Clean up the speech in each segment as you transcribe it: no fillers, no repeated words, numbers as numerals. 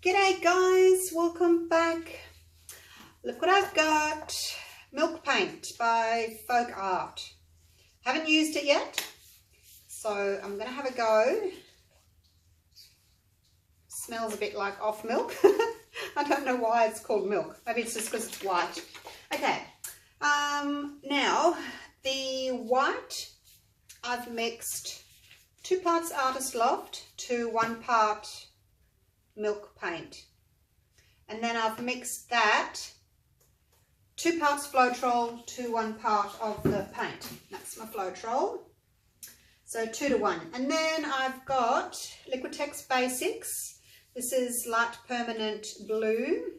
G'day guys, welcome back. Look what I've got. Milk paint by Folkart. Haven't used it yet, so I'm going to have a go. Smells a bit like off milk. I don't know why it's called milk. Maybe it's just because it's white. Okay, now the white I've mixed 2 parts Artist Loft to 1 part milk paint, and then I've mixed that 2 parts Floetrol to 1 part of the paint. That's my Floetrol, so 2 to 1. And then I've got Liquitex Basics. This is light permanent blue.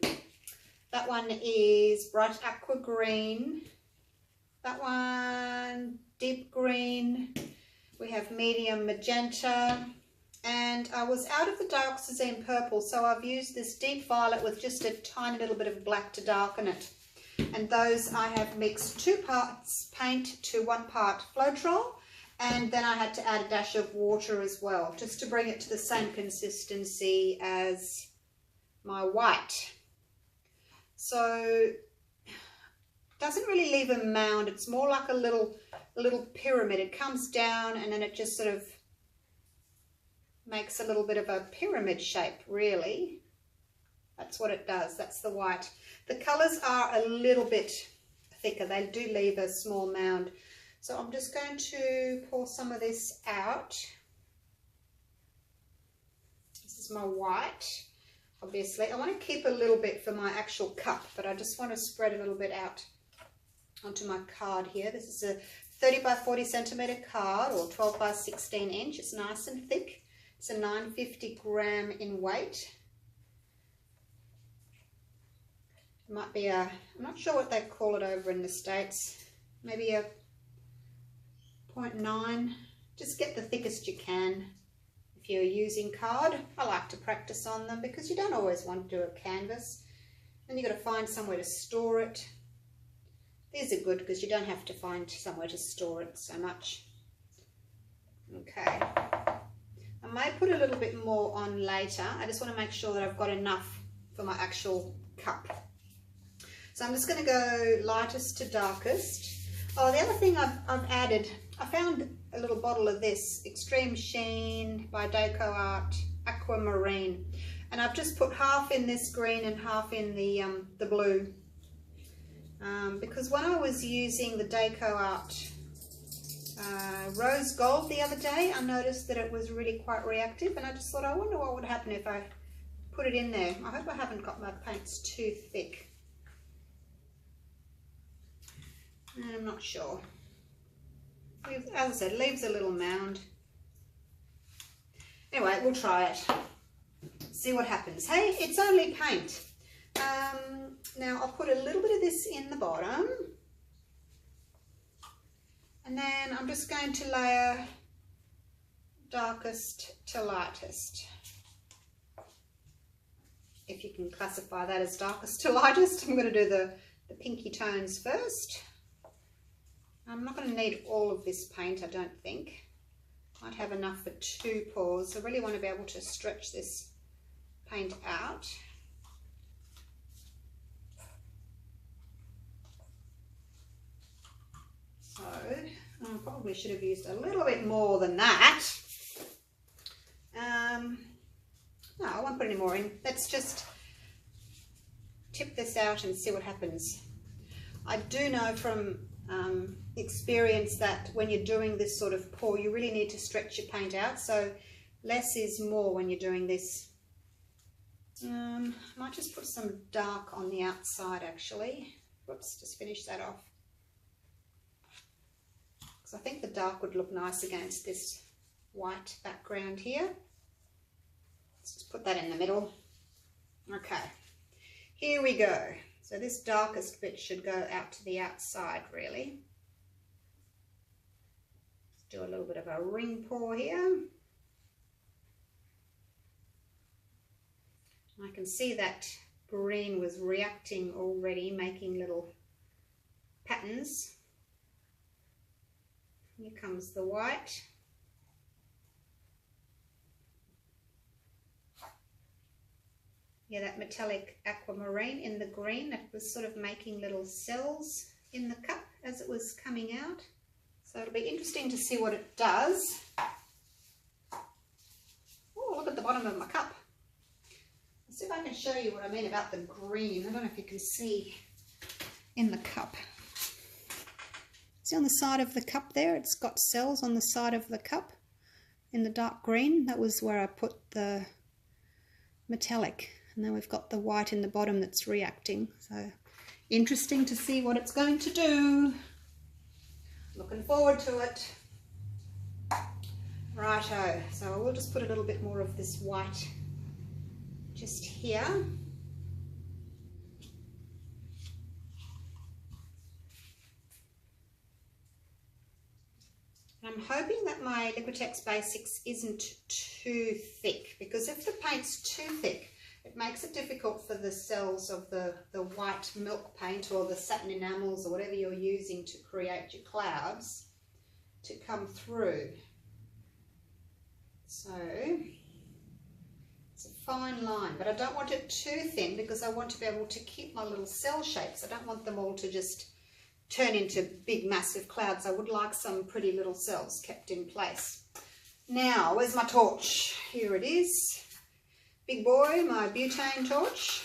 That one is bright aqua green. That one deep green. We have medium magenta. And I was out of the dioxazine purple, so I've used this deep violet with just a tiny little bit of black to darken it. And those I have mixed 2 parts paint to 1 part Floetrol, and then I had to add a dash of water as well, just to bring it to the same consistency as my white. So it doesn't really leave a mound, it's more like a little pyramid. It comes down and then it just sort of makes a little bit of a pyramid shape, really. That's what it does. That's the white. The colours are a little bit thicker. They do leave a small mound. So I'm just going to pour some of this out. This is my white, obviously. I want to keep a little bit for my actual cup, but I just want to spread a little bit out onto my card here. This is a 30 by 40 centimetre card, or 12 by 16 inch. It's nice and thick. It's a 950 gram in weight. It might be a, I'm not sure what they call it over in the States, maybe a 0.9. Just get the thickest you can if you're using card. I like to practice on them because you don't always want to do a canvas. Then you've got to find somewhere to store it. These are good because you don't have to find somewhere to store it so much. Okay. I may put a little bit more on later. I just want to make sure that I've got enough for my actual cup. So I'm just going to go lightest to darkest. Oh, the other thing I've added, I found a little bottle of this Extreme Sheen by Art Aquamarine, and I've just put half in this green and half in the blue, because when I was using the Art rose gold the other day, I noticed that it was really quite reactive, and I just thought, I wonder what would happen if I put it in there. I hope I haven't got my paints too thick. I'm not sure. As I said, leaves a little mound. Anyway, we'll try it. See what happens. Hey, it's only paint. Now I'll put a little bit of this in the bottom. And then I'm just going to layer darkest to lightest. If you can classify that as darkest to lightest. I'm going to do the pinky tones first. I'm not going to need all of this paint, I don't think. Might have enough for 2 pours. I really want to be able to stretch this paint out. So I probably should have used a little bit more than that. No, I won't put any more in. Let's just tip this out and see what happens. I do know from experience that when you're doing this sort of pour, you really need to stretch your paint out. So less is more when you're doing this. I might just put some dark on the outside actually. Whoops, just finish that off. Because I think the dark would look nice against this white background here. Let's just put that in the middle. Okay, here we go. So this darkest bit should go out to the outside really. Let's do a little bit of a ring pour here. I can see that green was reacting already, making little patterns. Here comes the white. yeah, that metallic aquamarine in the green that was sort of making little cells in the cup as it was coming out. So it'll be interesting to see what it does. Oh, look at the bottom of my cup. Let's see if I can show you what I mean about the green. I don't know if you can see in the cup. See on the side of the cup there, it's got cells on the side of the cup in the dark green. That was where I put the metallic. And then we've got the white in the bottom that's reacting. So interesting to see what it's going to do. Looking forward to it. Righto, so we'll just put a little bit more of this white just here. I'm hoping that my Liquitex Basics isn't too thick, because if the paint's too thick, it makes it difficult for the cells of the white milk paint or the satin enamels or whatever you're using to create your clouds to come through. So it's a fine line, but I don't want it too thin because I want to be able to keep my little cell shapes. I don't want them all to just turn into big massive clouds. I would like some pretty little cells kept in place. Now, where's my torch? Here it is. Big boy, my butane torch.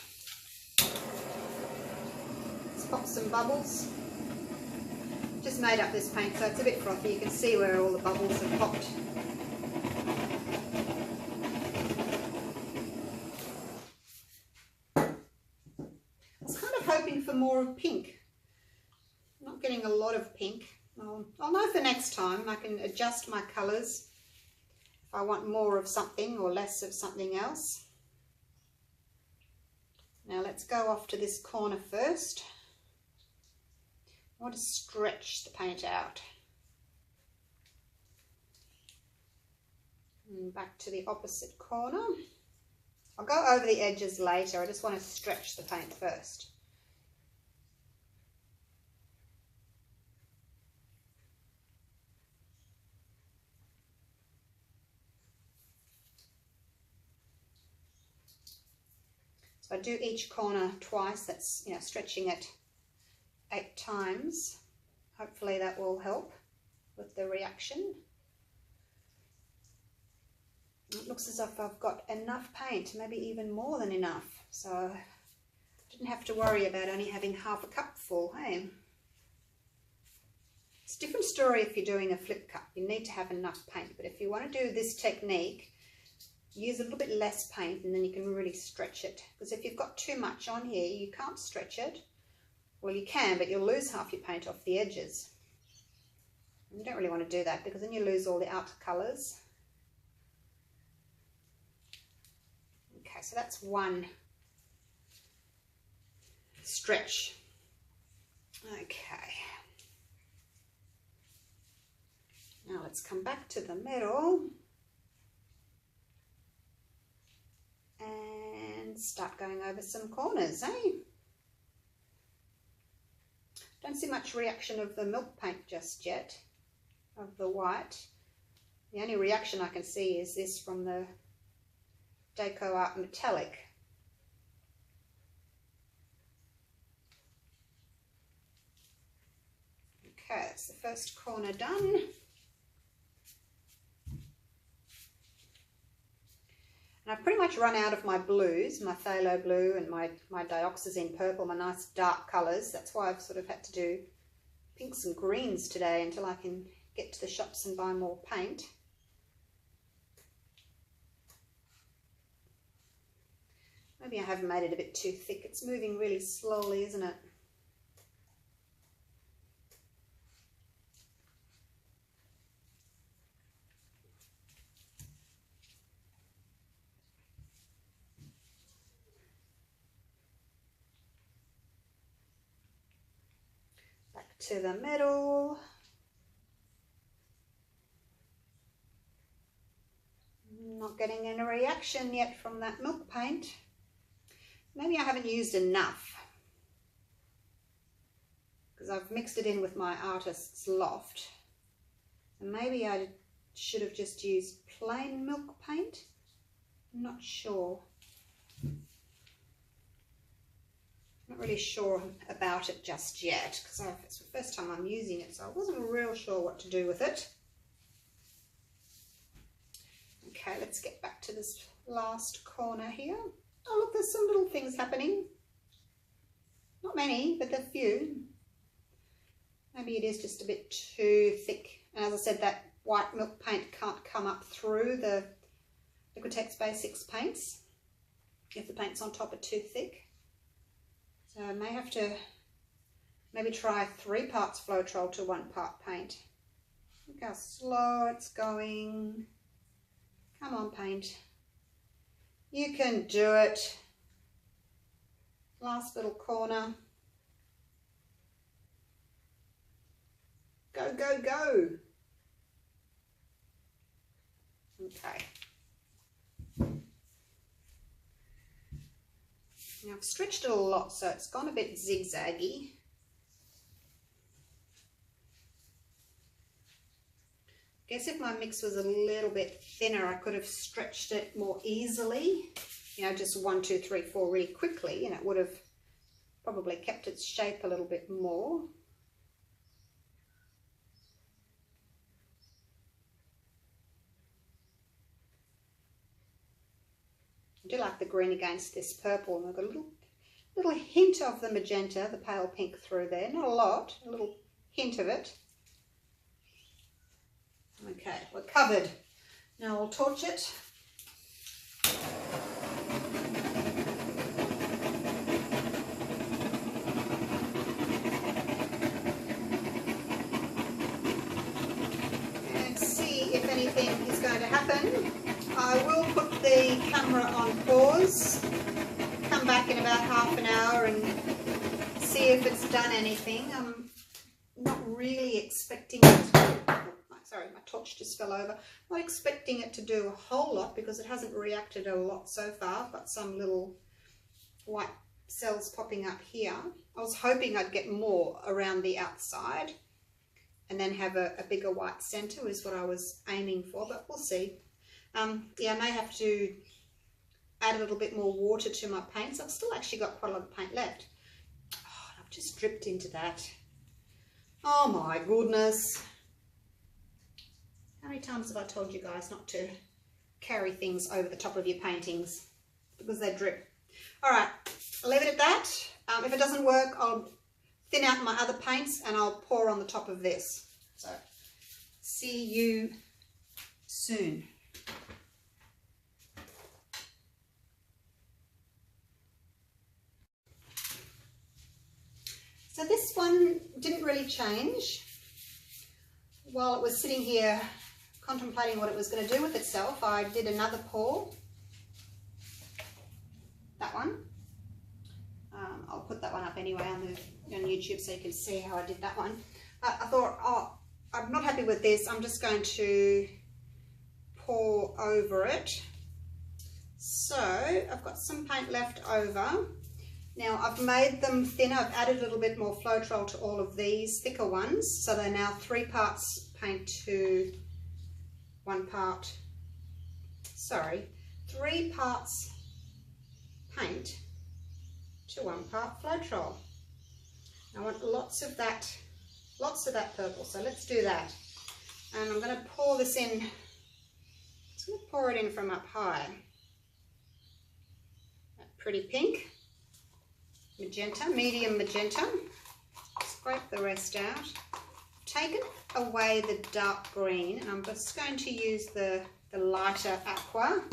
Let's pop some bubbles. Just made up this paint so it's a bit frothy. You can see where all the bubbles have popped. I was kind of hoping for more of pink. I'm not getting a lot of pink. I'll know for next time. I can adjust my colours if I want more of something or less of something else. Now let's go off to this corner first. I want to stretch the paint out. And back to the opposite corner. I'll go over the edges later. I just want to stretch the paint first. I do each corner twice. That's, you know, stretching it 8 times. Hopefully that will help with the reaction. It looks as if I've got enough paint, maybe even more than enough. So I didn't have to worry about only having half a cup full, hey? It's a different story if you're doing a flip cup. You need to have enough paint. But if you want to do this technique, use a little bit less paint and then you can really stretch it. Because if you've got too much on here, you can't stretch it. Well, you can, but you'll lose half your paint off the edges. You don't really want to do that because then you lose all the outer colours. Okay, so that's one stretch. Okay. Now let's come back to the middle. And start going over some corners, eh? Don't see much reaction of the milk paint just yet, of the white. The only reaction I can see is this from the Deco Art Metallic. Okay, that's the first corner done. And I've pretty much run out of my blues, my phthalo blue and my dioxazine purple, my nice dark colours. That's why I've sort of had to do pinks and greens today until I can get to the shops and buy more paint. Maybe I haven't made it a bit too thick. It's moving really slowly, isn't it? To the middle. Not getting any reaction yet from that milk paint. Maybe I haven't used enough because I've mixed it in with my Artist Loft. And maybe I should have just used plain milk paint. I'm not sure. Not really sure about it just yet because it's the first time I'm using it, so I wasn't real sure what to do with it. Okay, let's get back to this last corner here. Oh look, there's some little things happening. Not many, but a few. Maybe it is just a bit too thick. And as I said, that white milk paint can't come up through the Liquitex Basics paints if the paints on top are too thick. So I may have to maybe try 3 parts Floetrol to 1 part paint. Look how slow it's going. Come on, paint. You can do it. Last little corner. Go, go, go. Okay. Now I've stretched it a lot, so it's gone a bit zigzaggy. I guess if my mix was a little bit thinner, I could have stretched it more easily. You know, just 1, 2, 3, 4 really quickly, and it would have probably kept its shape a little bit more. I do like the green against this purple, and I've got a little hint of the magenta, the pale pink through there. Not a lot, a little hint of it. Okay, we're covered. Now I'll torch it. And see if anything is going to happen. I will put the camera on pause, come back in about half an hour and see if it's done anything. I'm not really expecting it. Sorry, my torch just fell over. Not expecting it to do a whole lot because it hasn't reacted a lot so far. I've got some little white cells popping up here. I was hoping I'd get more around the outside and then have a bigger white center is what I was aiming for, but we'll see. Yeah, I may have to add a little bit more water to my paints. I've still actually got quite a lot of paint left. Oh, I've just dripped into that. Oh my goodness. How many times have I told you guys not to carry things over the top of your paintings because they drip? All right, I'll leave it at that. If it doesn't work, I'll thin out my other paints and I'll pour on the top of this. So, see you soon. So this one didn't really change. While it was sitting here contemplating what it was going to do with itself, I did another pour. That one. I'll put that one up anyway on YouTube so you can see how I did that one. I thought, oh, I'm not happy with this. I'm just going to pour over it. So I've got some paint left over. Now I've made them thinner. I've added a little bit more Floetrol to all of these thicker ones. So they're now 3 parts paint to 1 part, sorry, 3 parts paint to 1 part Floetrol. I want lots of that purple, so let's do that. And I'm going to pour this in, I'm just going to pour it in from up high. That pretty pink. Magenta, medium magenta. Scrape the rest out. Taken away the dark green, and I'm just going to use the lighter aqua.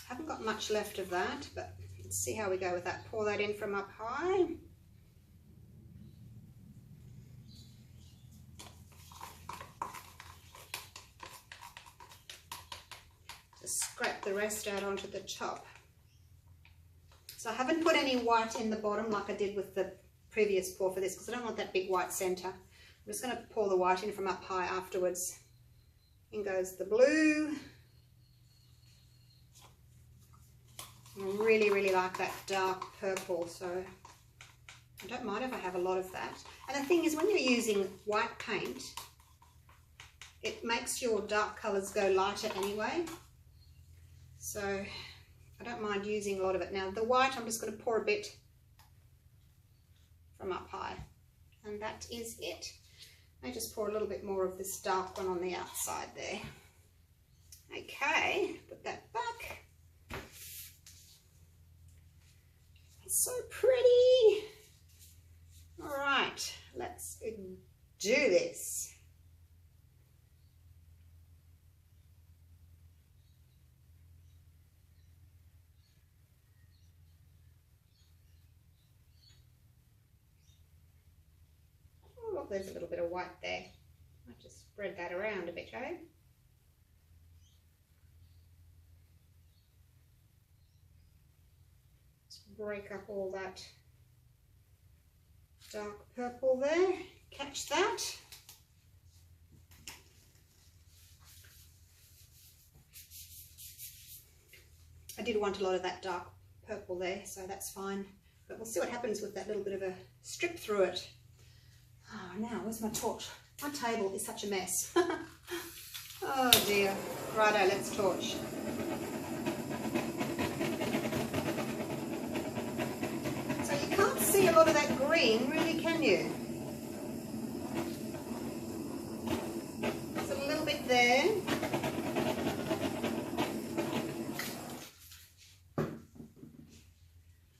Haven't got much left of that, but let's see how we go with that. Pour that in from up high. Just scrape the rest out onto the top. So I haven't put any white in the bottom like I did with the previous pour for this because I don't want that big white center. I'm just going to pour the white in from up high afterwards. In goes the blue. I really, really like that dark purple, so I don't mind if I have a lot of that. And the thing is, when you're using white paint, it makes your dark colors go lighter anyway. So I don't mind using a lot of it. Now the white, I'm just going to pour a bit from up high. And that is it. I just pour a little bit more of this dark one on the outside there. Okay, put that back. It's so pretty. All right, let's do this. Oh, look, there's a little bit of white there. I'll just spread that around a bit, eh? Break up all that dark purple there. Catch that. I did want a lot of that dark purple there, so that's fine. But we'll see what happens with that little bit of a strip through it. Oh, now, where's my torch? My table is such a mess. Oh dear. Righto, let's torch. See a lot of that green, really, can you? There's a little bit there.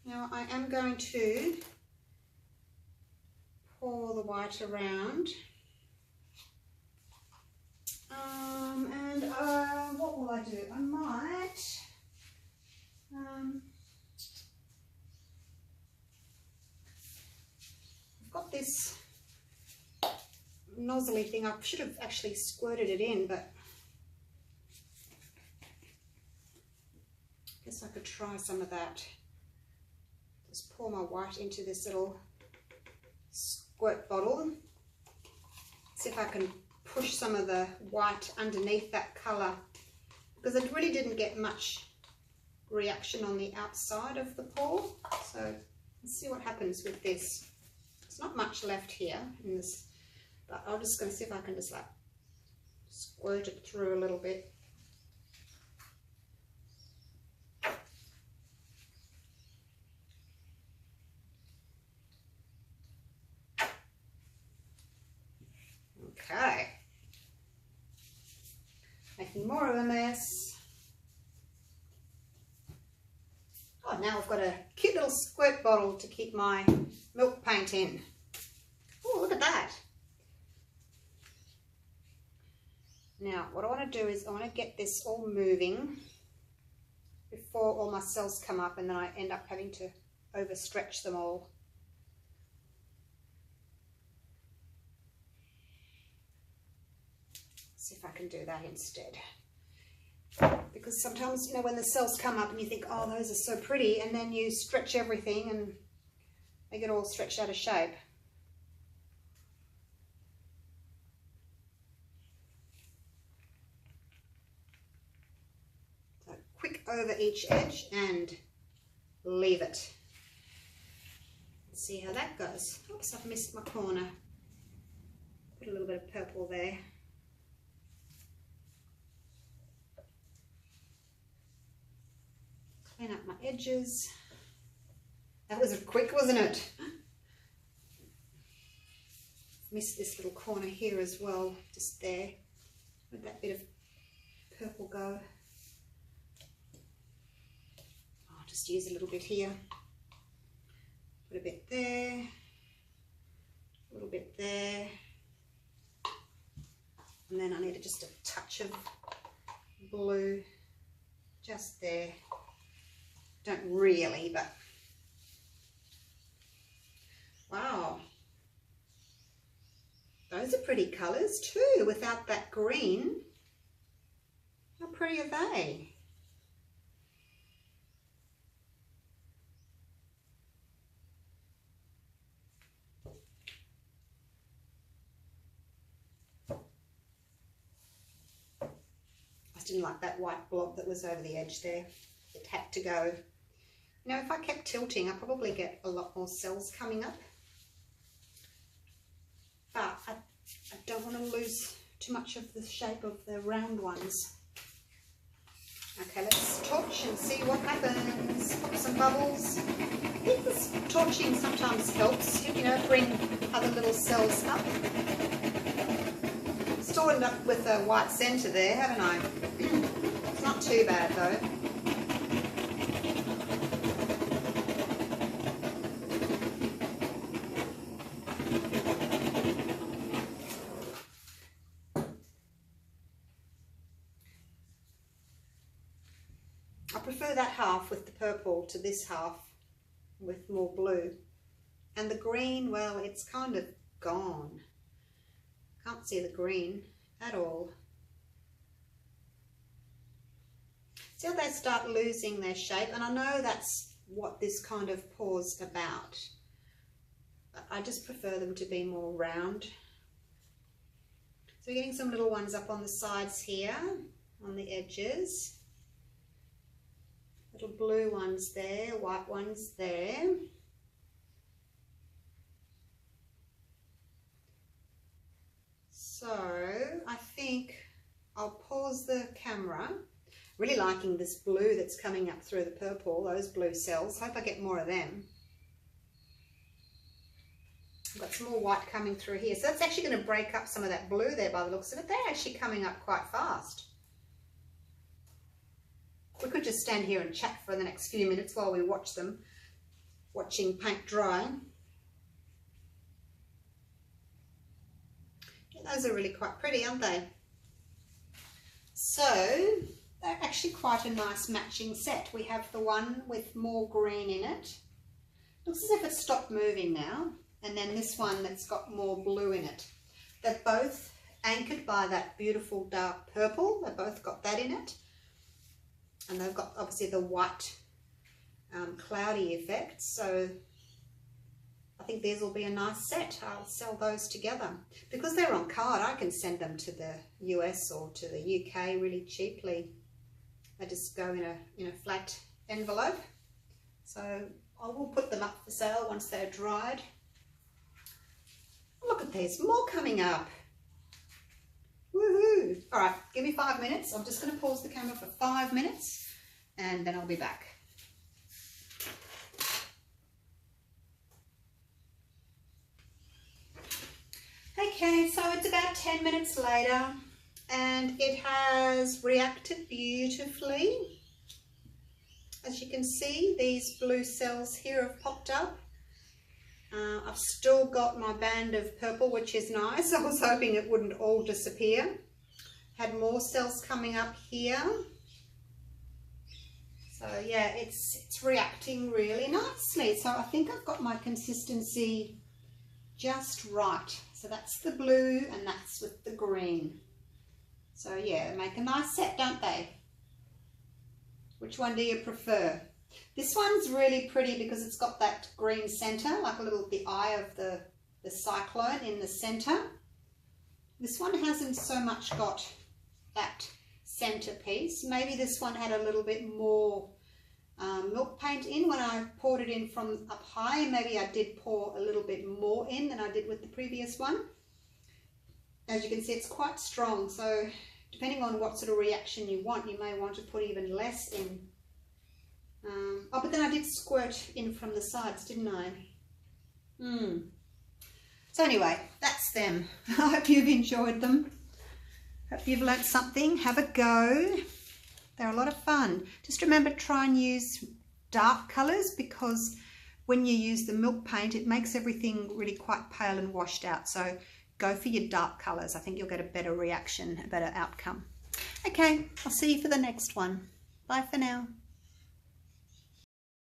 Now I am going to pour the white around. And what will I do? I might got this nozzly thing. I should have actually squirted it in, but I guess I could try some of that. Just pour my white into this little squirt bottle. See if I can push some of the white underneath that colour, because it really didn't get much reaction on the outside of the pour. So let's see what happens with this. There's not much left here in this, but I'm just going to see if I can just like squirt it through a little bit. Okay. Making more of a mess. Oh, now I've got a cute little squirt bottle to keep my milk paint in. Oh, look at that. Now, what I want to do is I want to get this all moving before all my cells come up, and then I end up having to overstretch them all. See if I can do that instead. Because sometimes, you know, when the cells come up and you think, oh, those are so pretty, and then you stretch everything and they get all stretched out of shape. So quick over each edge and leave it. Let's see how that goes. Oops, I've missed my corner. Put a little bit of purple there. Clean up my edges. That was quick, wasn't it? Missed this little corner here as well, just there. Let that bit of purple go. I'll just use a little bit here. Put a bit there, a little bit there. And then I need just a touch of blue just there. Don't really, but wow. Those are pretty colours too, without that green. How pretty are they? I just didn't like that white blob that was over the edge there. It had to go. You know, if I kept tilting, I'd probably get a lot more cells coming up. But I don't want to lose too much of the shape of the round ones. Okay, let's torch and see what happens. Pop some bubbles. I think this torching sometimes helps, you know, bring other little cells up. Still ended up with a white centre there, haven't I? It's not too bad though. I prefer that half with the purple to this half with more blue. And the green, well, it's kind of gone. Can't see the green at all. See how they start losing their shape? And I know that's what this kind of pour's about. But I just prefer them to be more round. So we're getting some little ones up on the sides here, on the edges. Little blue ones there, white ones there. So I think I'll pause the camera. Really liking this blue that's coming up through the purple, those blue cells. Hope I get more of them. I've got some more white coming through here. So that's actually going to break up some of that blue there by the looks of it. They're actually coming up quite fast. We could just stand here and chat for the next few minutes while we watch them, watching paint dry. Yeah, those are really quite pretty, aren't they? So they're actually quite a nice matching set. We have the one with more green in it. Looks as if it's stopped moving now. And then this one that's got more blue in it. They're both anchored by that beautiful dark purple. They've both got that in it. And they've got obviously the white cloudy effect. So I think these will be a nice set. I'll sell those together. Because they're on card, I can send them to the US or to the UK really cheaply. They just go in a flat envelope. So I will put them up for sale once they're dried. Look at these, more coming up. Woohoo! All right, give me 5 minutes. I'm just going to pause the camera for 5 minutes and then I'll be back. Okay, so it's about 10 minutes later and it has reacted beautifully. As you can see, these blue cells here have popped up. I've still got my band of purple, which is nice. I was hoping it wouldn't all disappear. Had more cells coming up here. So yeah, it's reacting really nicely. So I think I've got my consistency just right. So that's the blue and that's with the green. So yeah, they make a nice set, don't they? Which one do you prefer? This one's really pretty because it's got that green center, like a little, the eye of the cyclone in the center. This one hasn't so much got that center piece. Maybe this one had a little bit more milk paint in when I poured it in from up high. Maybe I did pour a little bit more in than I did with the previous one. As you can see, it's quite strong. So depending on what sort of reaction you want, you may want to put even less in. Oh, but then I did squirt in from the sides, didn't I? So anyway, that's them. I hope you've enjoyed them. Hope you've learnt something. Have a go. They're a lot of fun. Just remember, try and use dark colours because when you use the milk paint, it makes everything really quite pale and washed out. So go for your dark colours. I think you'll get a better reaction, a better outcome. Okay, I'll see you for the next one. Bye for now.